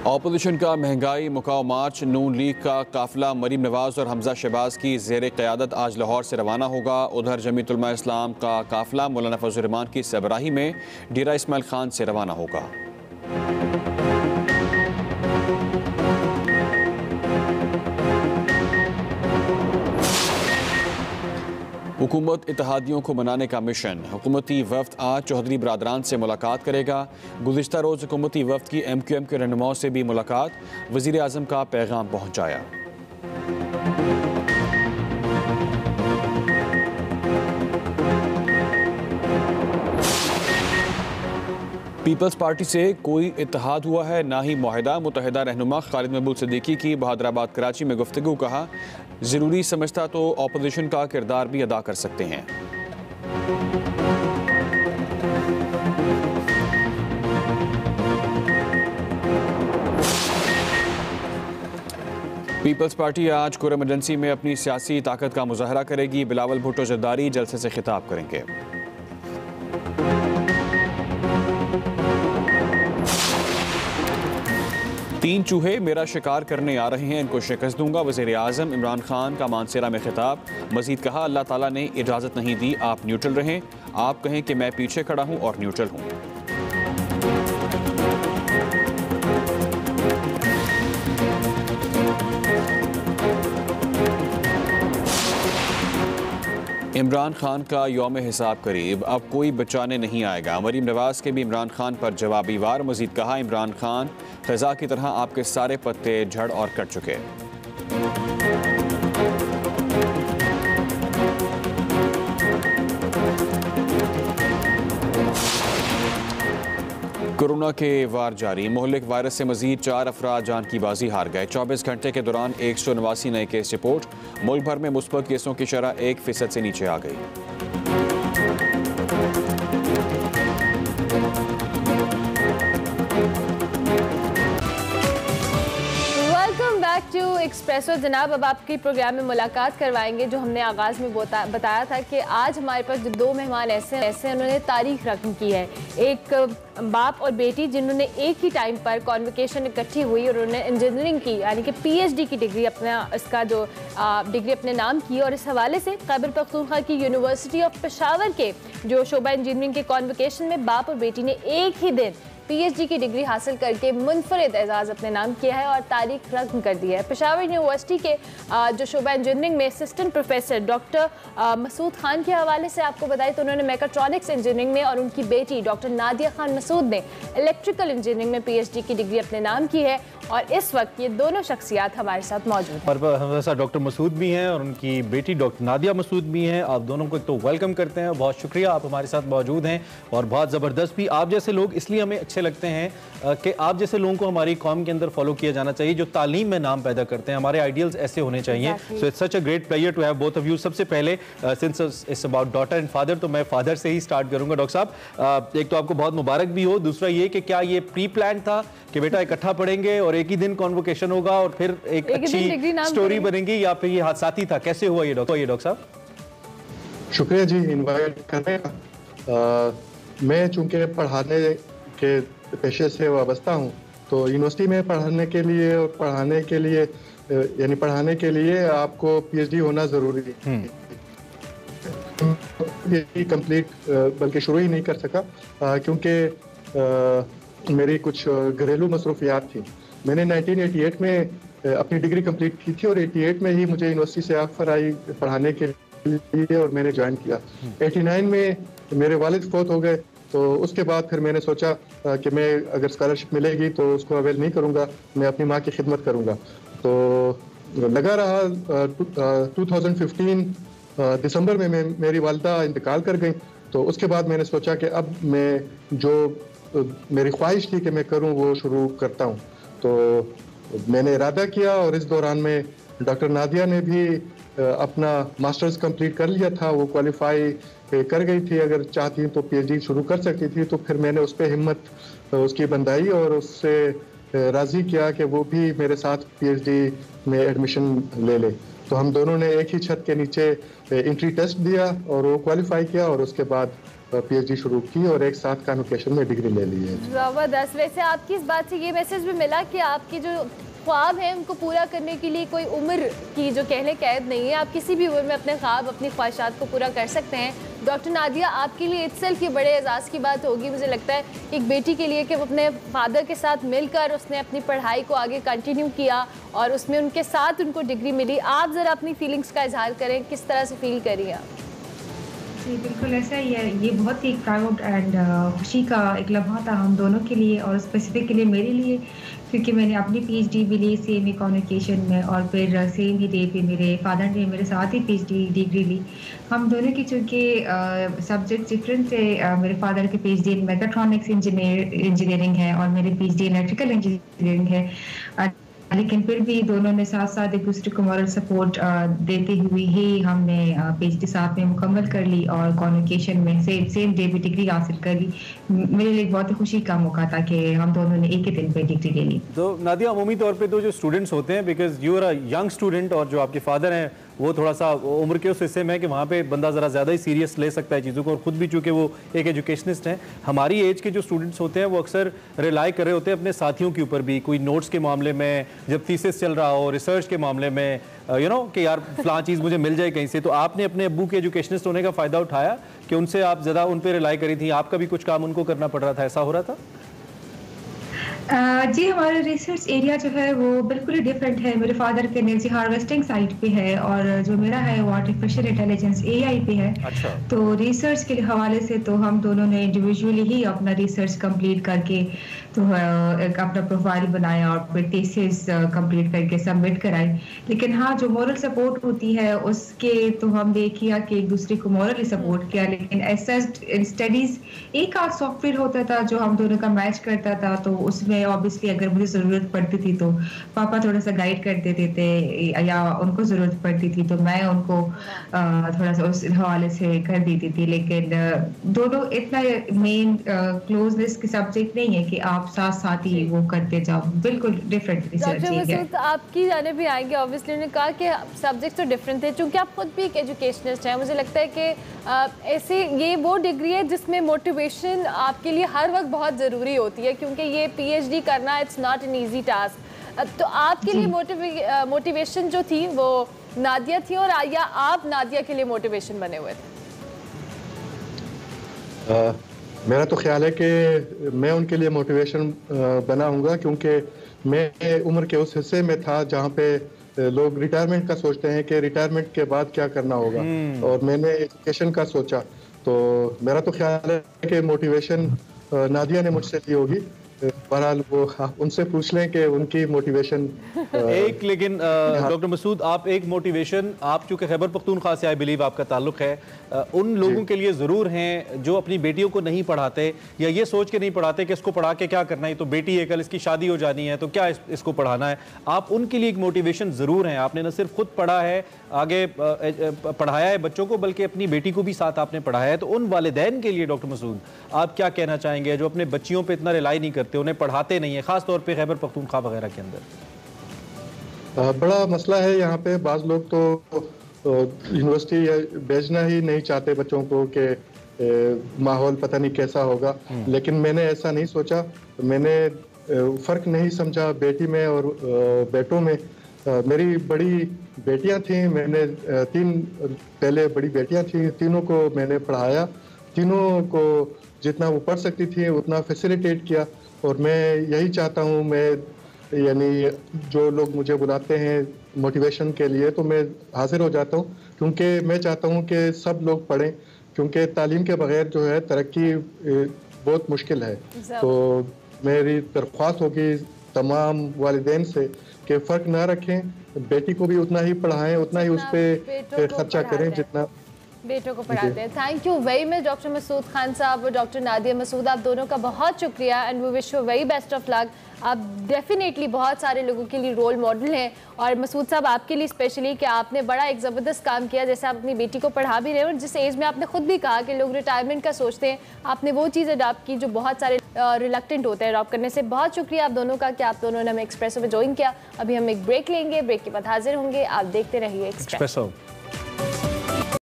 Opposition का महंगाई मुकाव मार्च। नून league का काफिला मरीम नवाज और हमजा शहबाज की ज़ेर क़यादत आज लाहौर से रवाना होगा। उधर जमीयत उलमा इस्लाम का काफिला मौलाना फजल रहमान की सरबराही में डेरा इस्माइल खान से रवाना होगा। हुकूमत इत्तेहादियों को मनाने का मिशन। हुकूमती वफ्द आज चौधरी बरादरान से मुलाकात करेगा। गुज़िश्ता रोज़ हुकूमती वफ्द की MQM के रहनुमाओं से भी मुलाकात। वज़ीर आज़म का पैगाम पहुँचाया। पीपल्स पार्टी से कोई इत्तेहाद हुआ है ना ही मुआहिदा। मुत्तहिदा रहनुमा खालिद महबूब सिद्दीकी की बहादुराबाद कराची में गुफ्तगू। कहा, ज़रूरी समझता तो ऑपोजिशन का किरदार भी अदा कर सकते हैं। पीपल्स पार्टी आज कोर इमरजेंसी में अपनी सियासी ताकत का मुजाहरा करेगी। बिलावल भुट्टो जरदारी जलसे से खिताब करेंगे। तीन चूहे मेरा शिकार करने आ रहे हैं, इनको शिकस्त दूंगा। वज़ीर आज़म इमरान खान का मानसेरा में खिताब। मजीद कहा, अल्लाह ताला ने इजाज़त नहीं दी, आप न्यूट्रल रहें। आप कहें कि मैं पीछे खड़ा हूं और न्यूट्रल हूं। इमरान खान का यौम हिसाब करीब, अब कोई बचाने नहीं आएगा। मरीम नवाज के भी इमरान खान पर जवाबी वार। मजीद कहा, इमरान खान खज़ा की तरह आपके सारे पत्ते झड़ और कट चुके। कोरोना के वार जारी। मोहल्लिक वायरस से मजीद 4 अफराद जान की बाजी हार गए। 24 घंटे के दौरान 189 नए केस रिपोर्ट। मुल्क भर में मुस्बत केसों की शरह 1% से नीचे आ गई। टू एक्सप्रेसो। जनाब, अब आपकी प्रोग्राम में मुलाकात करवाएंगे जो हमने आगाज़ में बताया था कि आज हमारे पास जो दो मेहमान ऐसे उन्होंने तारीख रकम की है। एक बाप और बेटी जिन्होंने एक ही टाइम पर कॉन्वोकेशन इकट्ठी हुई और उन्होंने इंजीनियरिंग की यानी कि PhD की डिग्री डिग्री अपने नाम की। और इस हवाले से खैबर पख्तूनख्वा की यूनिवर्सिटी ऑफ पेशावर के जो शोबा इंजीनियरिंग के कॉन्वोकेशन में बाप और बेटी ने एक ही दिन PhD की डिग्री हासिल करके मुनफरिद एजाज़ अपने नाम किया है और तारीख रकम कर दी है। पेशावर यूनिवर्सिटी के जो शोबा इंजीनियरिंग में assistant professor doctor Masood Khan के हवाले से आपको बताएं तो उन्होंने मैकाट्रॉनिक्स इंजीनियरिंग में और उनकी बेटी डॉक्टर नादिया खान मसूद ने इलेक्ट्रिकल इंजीनियरिंग में PhD की डिग्री अपने नाम की है। और इस वक्त ये दोनों शख्सियात हमारे साथ मौजूद हैं। और हमारे साथ डॉक्टर मसूद भी हैं और उनकी बेटी डॉक्टर नादिया मसूद भी हैं। आप दोनों को तो वेलकम करते हैं, बहुत शुक्रिया आप हमारे साथ मौजूद हैं। और बहुत ज़बरदस्त भी आप जैसे लोग इसलिए हमें अच्छे लगते हैं कि आप जैसे लोगों को हमारी कौम के अंदर फॉलो किया जाना चाहिए जो तालीम में नाम पैदा करते हैं। हमारे आइडियल्स ऐसे होने चाहिए। So it's such a great pleasure to have both of you. सबसे पहले since it's about daughter and father तो मैं फादर से ही स्टार्ट करूंगा। डॉक्टर साहब, एक तो आपको बहुत मुबारक भी हो, दूसरा ये कि क्या ये प्री प्लान था कि बेटा इकट्ठा पढ़ेंगे और एक ही दिन कॉन्वोकेशन होगा और फिर एक अच्छी स्टोरी बनेगी, या फिर ये हादसाती था? कैसे हुआ ये डॉक्टर साहब? शुक्रिया जी इनवाइट करने का। मैं चूंकि पढ़ाने के पेशे से वाबस्ता हूँ तो यूनिवर्सिटी में पढ़ाने के लिए आपको PhD होना ज़रूरी है। PhD कंप्लीट बल्कि शुरू ही नहीं कर सका क्योंकि मेरी कुछ घरेलू मसरूफियात थी। मैंने 1988 में अपनी डिग्री कंप्लीट की थी और 88 में ही मुझे यूनिवर्सिटी से ऑफर आई पढ़ाने के लिए और मैंने ज्वाइन किया। 89 में मेरे वालिद फौत हो गए तो उसके बाद फिर मैंने सोचा कि मैं अगर स्कॉलरशिप मिलेगी तो उसको अवेल नहीं करूँगा, मैं अपनी माँ की खिदमत करूँगा। तो लगा रहा 2015 दिसंबर में मेरी वालिदा इंतकाल कर गई। तो उसके बाद मैंने सोचा कि अब मैं जो मेरी ख्वाहिश थी कि मैं करूँ वो शुरू करता हूँ। तो मैंने इरादा किया और इस दौरान में डॉक्टर नादिया ने भी अपना मास्टर्स कंप्लीट कर लिया था। वो क्वालिफाई कर गई थी, अगर चाहती तो PhD शुरू कर सकती थी। तो फिर मैंने उस पर हिम्मत उसकी बंधाई और उससे राज़ी किया कि वो भी मेरे साथ PhD में एडमिशन ले ले। तो हम दोनों ने एक ही छत के नीचे एंट्री टेस्ट दिया और वो क्वालिफाई किया और उसके बाद PhD शुरू की और एक साथ कॉन्वोकेशन में डिग्री ले ली है। ज़बरदस्त। वैसे आपकी इस बात से ये मैसेज भी मिला कि आपकी जो ख्वाब है उनको पूरा करने के लिए कोई उम्र की जो कहने कैद नहीं है, आप किसी भी उम्र में अपने ख्वाब, अपनी ख्वाहिशात को पूरा कर सकते हैं। डॉक्टर नादिया, आपके लिए इत्सेल्फ ये बड़े एजाज़ की बात होगी मुझे लगता है एक बेटी के लिए कि वो अपने फादर के साथ मिलकर उसने अपनी पढ़ाई को आगे कंटिन्यू किया और उसमें उनके साथ उनको डिग्री मिली। आप ज़रा अपनी फीलिंग्स का इजहार करें, किस तरह से फील करिए आप? जी बिल्कुल ऐसा ही है। ये बहुत ही प्राउड एंड खुशी का एक लम्हा था हम दोनों के लिए और स्पेसिफिकली मेरे लिए, क्योंकि मैंने अपनी PhD भी ली सेम ही कम्युनिकेशन में और फिर सेम ही डे पे मेरे फादर ने मेरे साथ ही PhD डिग्री ली। हम दोनों की चूँकि सब्जेक्ट डिफरेंट थे, मेरे फादर की PhD इन मैकाट्रॉनिक्स इंजीनियरिंग है और मेरी PhD इलेक्ट्रिकल इंजीनियरिंग है, लेकिन फिर भी दोनों ने साथ साथ एक दूसरे को मॉरल सपोर्ट देते हुए ही हमने PhD साथ में मुकम्मल कर ली और कम्युनिकेशन में सेम डे पे डिग्री हासिल कर ली। मेरे लिए बहुत खुशी का मौका था कि हम दोनों ने एक ही दिन पे डिग्री ले ली। तो नादिया, अमूमी तौर पे तो जो स्टूडेंट्स होते हैं, because you are a young student और जो आपके फादर हैं वो थोड़ा सा उम्र के उस हिस्से में है कि वहाँ पे बंदा ज़रा ज़्यादा ही सीरियस ले सकता है चीज़ों को, और ख़ुद भी चूँकि वो एक एजुकेशनिस्ट हैं, हमारी एज के जो स्टूडेंट्स होते हैं वो अक्सर रिलाई कर रहे होते हैं अपने साथियों के ऊपर भी, कोई नोट्स के मामले में, जब थीसिस चल रहा हो, रिसर्च के मामले में, यू नो कि यार फ़लाँ चीज़ मुझे मिल जाए कहीं से। तो आपने अपने अब्बू के एजुकेशनिस्ट होने का फ़ायदा उठाया कि उनसे आप ज़्यादा उन पर रिलाई करी थी, आपका भी कुछ काम उनको करना पड़ रहा था, ऐसा हो रहा था? जी हमारा रिसर्च एरिया जो है वो बिल्कुल ही डिफरेंट है। मेरे फादर के एनर्जी हार्वेस्टिंग साइट पे है और जो मेरा है वो आर्टिफिशियल इंटेलिजेंस AI पे है। अच्छा। तो रिसर्च के हवाले से तो हम दोनों ने इंडिविजुअली ही अपना रिसर्च कंप्लीट करके तो एक अपना प्रोफाइल बनाया और फिर थीसिस कंप्लीट करके सबमिट कराई। लेकिन हाँ, जो मॉरल सपोर्ट होती है उसके तो हमने किया कि एक दूसरे को मॉरली सपोर्ट किया, लेकिन ऐसा स्टडीज एक आध सॉफ्टवेयर होता था जो हम दोनों का मैच करता था, तो उसमें ऑब्वियसली अगर मुझे ज़रूरत पड़ती थी तो पापा थोड़ा सा गाइड कर देते थे, या उनको ज़रूरत पड़ती थी तो मैं उनको थोड़ा सा उस हवाले से कर देती थी। लेकिन दोनों इतना मेन क्लोजनेस के सब्जेक्ट नहीं है कि आप साथ साथ ही वो करते जाओ, बिल्कुल डिफरेंट रिसर्च है। डॉक्टर मसूद, आपकी जाने भी आएंगे। ऑब्वियसली उन्होंने कहा कि सब्जेक्ट तो डिफरेंट थे, चूँकि आप खुद भी एक एजुकेशनिस्ट हैं, मुझे लगता है कि ऐसे ये वो डिग्री है जिसमें मोटिवेशन आपके लिए हर वक्त बहुत ज़रूरी होती है, क्योंकि ये PhD करना it's not an easy task. तो आपके लिए मोटिवेशन जो थी वो नादिया थी, और या आप नादिया के लिए मोटिवेशन बने हुए थे? मेरा तो ख्याल है कि मैं उनके लिए मोटिवेशन बना हूँगा, क्योंकि मैं उम्र के उस हिस्से में था जहाँ पे लोग रिटायरमेंट का सोचते हैं कि रिटायरमेंट के बाद क्या करना होगा, और मैंने एजुकेशन का सोचा। तो मेरा तो ख्याल है कि मोटिवेशन नादिया ने मुझसे ली होगी। बहरहाल वो उनसे पूछ लें कि उनकी मोटिवेशन एक। लेकिन डॉक्टर मसूद, आप एक मोटिवेशन, आप चूँकि खैबर पख्तूनख्वा से आई बिलीव आपका ताल्लुक है, उन लोगों के लिए ज़रूर हैं जो अपनी बेटियों को नहीं पढ़ाते या ये सोच के नहीं पढ़ाते कि इसको पढ़ा के क्या करना है, तो बेटी है, कल इसकी शादी हो जानी है तो क्या इसको पढ़ाना है। आप उनके लिए एक मोटिवेशन ज़रूर हैं। आपने न सिर्फ खुद पढ़ा है, आगे पढ़ाया है बच्चों को, बल्कि अपनी बेटी को भी साथ आपने पढ़ाया है। तो उन वालिदैन के लिए डॉक्टर मसूद आप क्या कहना चाहेंगे जो अपने बच्चियों पर इतना रिलाई नहीं करते, उन्हें पढ़ाते नहीं है, ख़ास तौर पे खैबर पख्तूनख्वा वगैरह के अंदर? बड़ा मसला है यहाँ पे। बाज़ लोग तो यूनिवर्सिटी भेजना ही नहीं चाहते बच्चों को कि माहौल पता नहीं कैसा होगा, लेकिन मैंने ऐसा नहीं सोचा। मैंने फ़र्क नहीं समझा बेटी में और बेटों में। मेरी बड़ी बेटियाँ थीं, मैंने 3 पहले बड़ी बेटियाँ थीं, तीनों को मैंने पढ़ाया, तीनों को जितना वो पढ़ सकती थी उतना फैसिलिटेट किया। और मैं यही चाहता हूँ, मैं यानी जो लोग मुझे बुलाते हैं मोटिवेशन के लिए तो मैं हाजिर हो जाता हूँ, क्योंकि मैं चाहता हूँ कि सब लोग पढ़ें, क्योंकि तालीम के बगैर जो है तरक्की बहुत मुश्किल है। तो मेरी दरख्वास्त होगी तमाम वालिदैन से कि फ़र्क ना रखें, बेटी को भी उतना ही पढ़ाएं, उतना ही उस पर खर्चा करें जितना बेटों को पढ़ाते हैं। Thank you very much doctor Masood Khan sahab और डॉक्टर नादिया मसूद, आप दोनों का बहुत शुक्रिया and we wish you very best of luck. आप डेफिनेटली बहुत सारे लोगों के लिए रोल मॉडल हैं, और मसूद साहब आपके लिए स्पेशली कि आपने बड़ा एक ज़बरदस्त काम किया, जैसे आप अपनी बेटी को पढ़ा भी रहे हो, और जिस एज में आपने खुद भी कहा कि लोग रिटायरमेंट का सोचते हैं, आपने वो चीज़ अडॉप्ट की जो बहुत सारे रिलक्टेंट होते हैं अडॉप्ट करने से। बहुत शुक्रिया आप दोनों का कि आप दोनों ने हमें एक्सप्रेसो में ज्वाइन किया। अभी हम एक ब्रेक लेंगे, ब्रेक के बाद हाजिर होंगे। आप देखते रहिए एक्सप्रेसो।